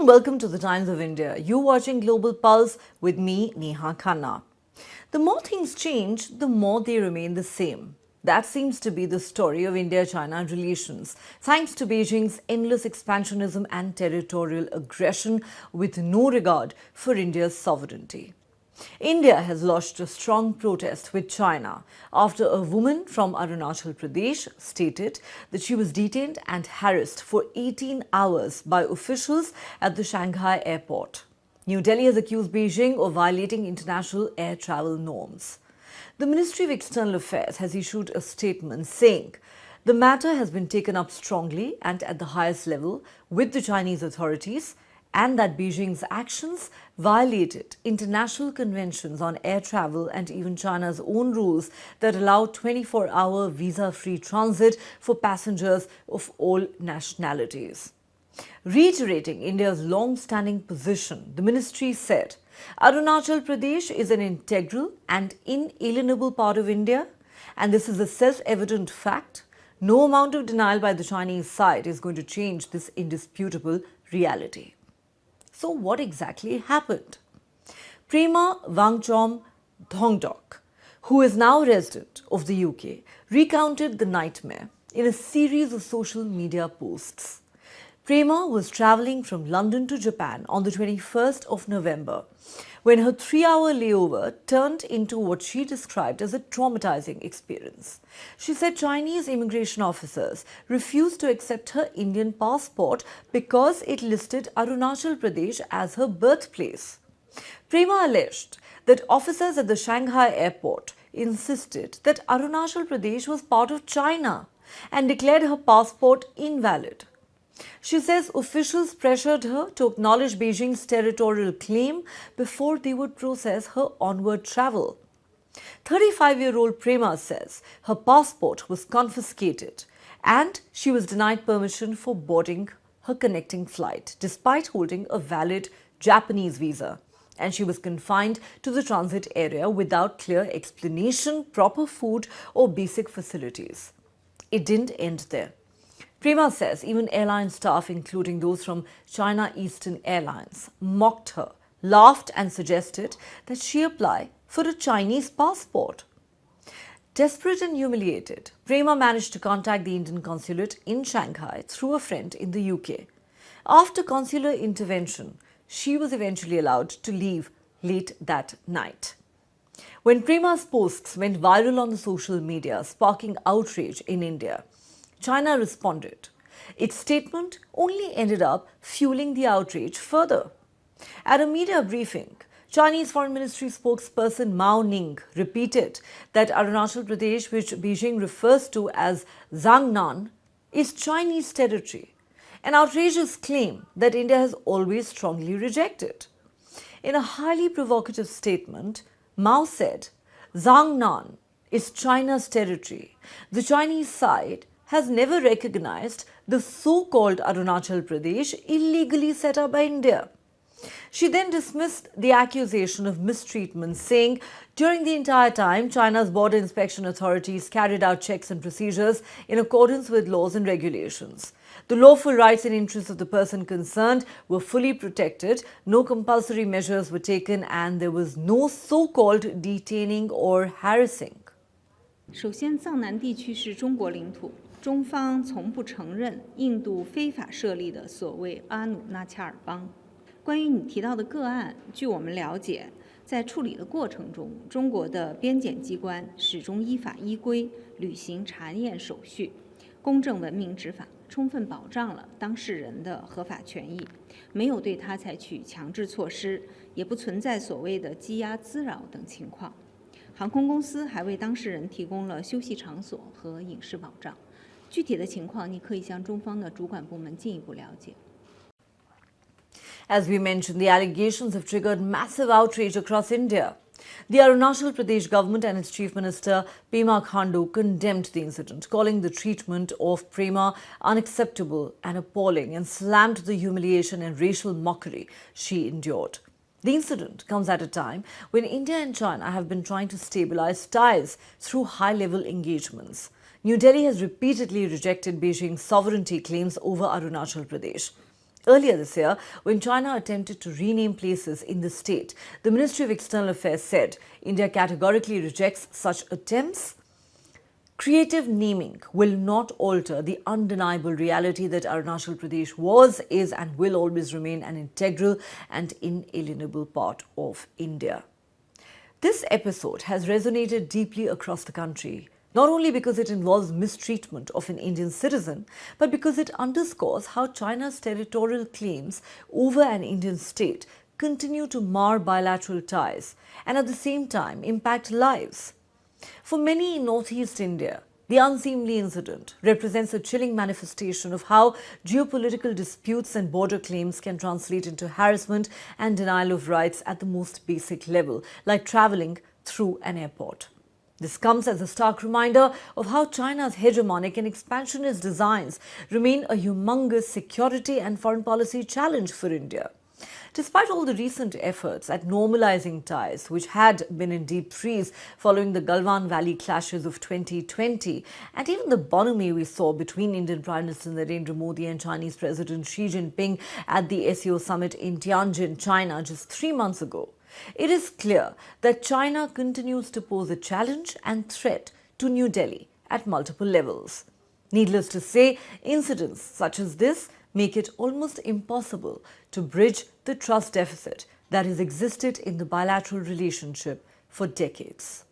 and welcome to the Times of India. You're watching Global Pulse with me, Neha Khanna. The more things change, the more they remain the same. That seems to be the story of India-China relations, thanks to Beijing's endless expansionism and territorial aggression with no regard for India's sovereignty. India has lodged a strong protest with China after a woman from Arunachal Pradesh stated that she was detained and harassed for 18 hours by officials at the Shanghai airport. New Delhi has accused Beijing of violating international air travel norms. The Ministry of External Affairs has issued a statement saying the matter has been taken up strongly and at the highest level with the Chinese authorities, and that Beijing's actions violated international conventions on air travel and even China's own rules that allow 24-hour visa-free transit for passengers of all nationalities. Reiterating India's long-standing position, the ministry said, Arunachal Pradesh is an integral and inalienable part of India, and this is a self-evident fact. No amount of denial by the Chinese side is going to change this indisputable reality. So what exactly happened? Prema Thongdok, who is now a resident of the UK, recounted the nightmare in a series of social media posts. Prema was travelling from London to Japan on the 21st of November when her 3-hour layover turned into what she described as a traumatizing experience. She said Chinese immigration officers refused to accept her Indian passport because it listed Arunachal Pradesh as her birthplace. Prema alleged that officers at the Shanghai airport insisted that Arunachal Pradesh was part of China and declared her passport invalid. She says officials pressured her to acknowledge Beijing's territorial claim before they would process her onward travel. 35-year-old Prema says her passport was confiscated and she was denied permission for boarding her connecting flight despite holding a valid Japanese visa, and she was confined to the transit area without clear explanation, proper food or basic facilities. It didn't end there. Prema says even airline staff, including those from China Eastern Airlines, mocked her, laughed and suggested that she apply for a Chinese passport. Desperate and humiliated, Prema managed to contact the Indian consulate in Shanghai through a friend in the UK. After consular intervention, she was eventually allowed to leave late that night. When Prema's posts went viral on the social media, sparking outrage in India, China responded. Its statement only ended up fueling the outrage further. At a media briefing, Chinese Foreign Ministry spokesperson Mao Ning repeated that Arunachal Pradesh, which Beijing refers to as Jiangnan, is Chinese territory, an outrageous claim that India has always strongly rejected. In a highly provocative statement, Mao said, Jiangnan is China's territory. The Chinese side has never recognized the so-called Arunachal Pradesh illegally set up by India. She then dismissed the accusation of mistreatment, saying during the entire time, China's border inspection authorities carried out checks and procedures in accordance with laws and regulations. The lawful rights and interests of the person concerned were fully protected, no compulsory measures were taken, and there was no so-called detaining or harassing. 首先，藏南地区是中国领土，中方从不承认印度非法设立的所谓阿努纳恰尔邦。关于你提到的个案，据我们了解，在处理的过程中，中国的边检机关始终依法依规履行查验手续，公正文明执法，充分保障了当事人的合法权益，没有对他采取强制措施，也不存在所谓的羁押滋扰等情况。航空公司还为当事人提供了休息场所和饮食保障。具体的情况，你可以向中方的主管部门进一步了解。As we mentioned, the allegations have triggered massive outrage across India. The Arunachal Pradesh government and its chief minister, Prema Thongdok, condemned the incident, calling the treatment of Prema unacceptable and appalling, and slammed the humiliation and racial mockery she endured. The incident comes at a time when India and China have been trying to stabilize ties through high-level engagements. New Delhi has repeatedly rejected Beijing's sovereignty claims over Arunachal Pradesh. Earlier this year, when China attempted to rename places in the state, the Ministry of External Affairs said India categorically rejects such attempts. Creative naming will not alter the undeniable reality that Arunachal Pradesh was, is and will always remain an integral and inalienable part of India. This episode has resonated deeply across the country, not only because it involves mistreatment of an Indian citizen, but because it underscores how China's territorial claims over an Indian state continue to mar bilateral ties and at the same time impact lives. For many in northeast India, the unseemly incident represents a chilling manifestation of how geopolitical disputes and border claims can translate into harassment and denial of rights at the most basic level, like traveling through an airport. This comes as a stark reminder of how China's hegemonic and expansionist designs remain a humongous security and foreign policy challenge for India. Despite all the recent efforts at normalizing ties, which had been in deep freeze following the Galwan Valley clashes of 2020, and even the bonhomie we saw between Indian Prime Minister Narendra Modi and Chinese President Xi Jinping at the SCO summit in Tianjin, China, just 3 months ago, it is clear that China continues to pose a challenge and threat to New Delhi at multiple levels. Needless to say, incidents such as this make it almost impossible to bridge the trust deficit that has existed in the bilateral relationship for decades.